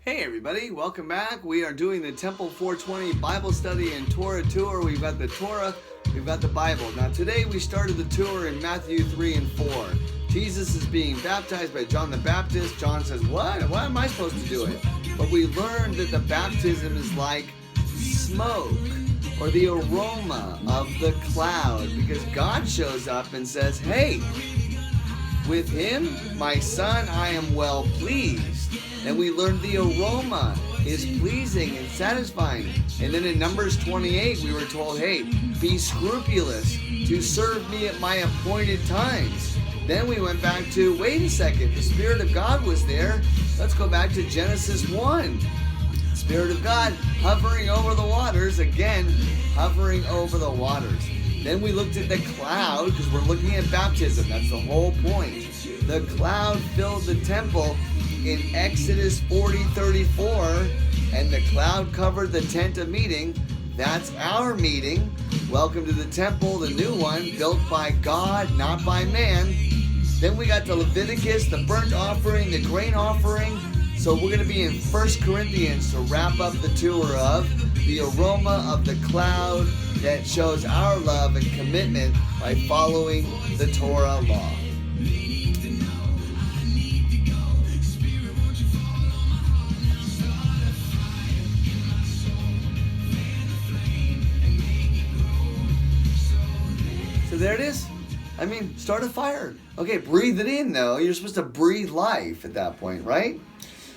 Hey everybody, welcome back. We are doing the Temple 420 Bible study and Torah tour. We've got the Torah, we've got the Bible. Now today we started the tour in Mathew 3 and 4. Jesus is being baptized by John the Baptist. John says, what? Why am I supposed to do it? But we learned that the baptism is like smoke or the aroma of the cloud, because God shows up and says, hey, with him, my son, I am well pleased. And we learned the aroma is pleasing and satisfying. And then in Numbers 28, we were told, hey, be scrupulous to serve me at my appointed times. Then we went back to, wait a second, the Spirit of God was there. Let's go back to Genesis 1. Spirit of God hovering over the waters, again, hovering over the waters. Then we looked at the cloud, because we're looking at baptism. That's the whole point. The cloud filled the temple in Exodus 40:34, and the cloud covered the tent of meeting. That's our meeting. Welcome to the temple, the new one, built by God, not by man. Then we got to Leviticus, the burnt offering, the grain offering. So we're going to be in 1 Corinthians to wrap up the tour of the aroma of the cloud that shows our love and commitment by following the Torah law. So there it is. I mean, start a fire. Okay, breathe it in though. You're supposed to breathe life at that point, right?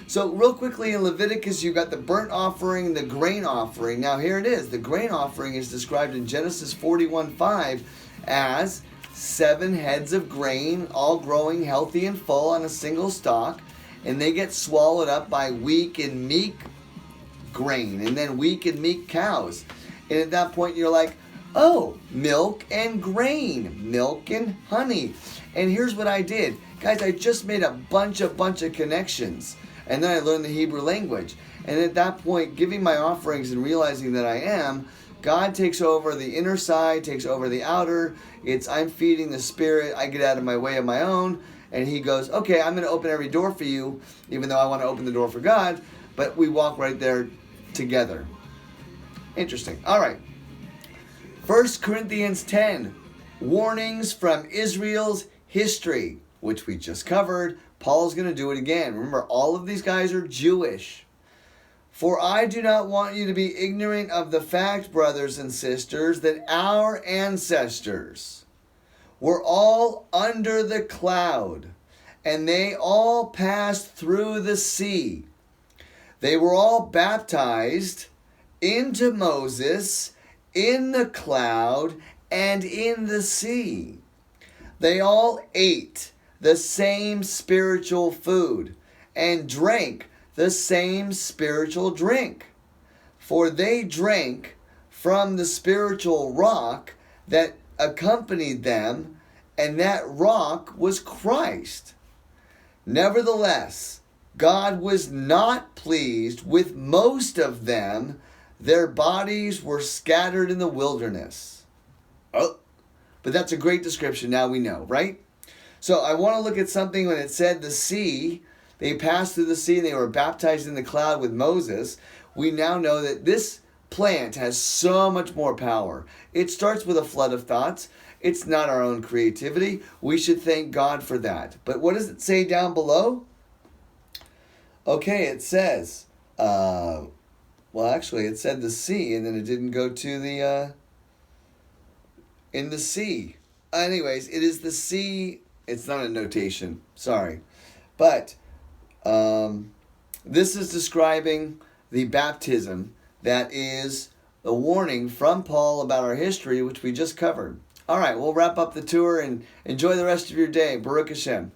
So real quickly in Leviticus, you've got the burnt offering, the grain offering. Now here it is. The grain offering is described in Genesis 41:5 as 7 heads of grain, all growing healthy and full on a single stalk, and they get swallowed up by weak and meek grain, and then weak and meek cows. And at that point you're like, oh, milk and grain, milk and honey. And here's what I did. Guys, I just made a bunch of connections. And then I learned the Hebrew language. And at that point, giving my offerings and realizing that I am, God takes over the inner side, takes over the outer. I'm feeding the Spirit. I get out of my way of my own. And he goes, okay, I'm going to open every door for you, even though I want to open the door for God. But we walk right there together. Interesting. All right. 1 Corinthians 10, warnings from Israel's history, which we just covered. Paul's going to do it again. Remember, all of these guys are Jewish. For I do not want you to be ignorant of the fact, brothers and sisters, that our ancestors were all under the cloud, and they all passed through the sea. They were all baptized into Moses in the cloud and in the sea. They all ate the same spiritual food and drank the same spiritual drink. For they drank from the spiritual rock that accompanied them, and that rock was Christ. Nevertheless, God was not pleased with most of them. Their bodies were scattered in the wilderness. Oh, but that's a great description. Now we know, right? So I want to look at something when it said the sea. They passed through the sea and they were baptized in the cloud with Moses. We now know that this plant has so much more power. It starts with a flood of thoughts. It's not our own creativity. We should thank God for that. But what does it say down below? Okay, it says, actually it said the sea, and then it didn't go to the, in the sea. Anyways, it is the sea. It's not a notation, sorry. But this is describing the baptism that is a warning from Paul about our history, which we just covered. All right, we'll wrap up the tour and enjoy the rest of your day. Baruch Hashem.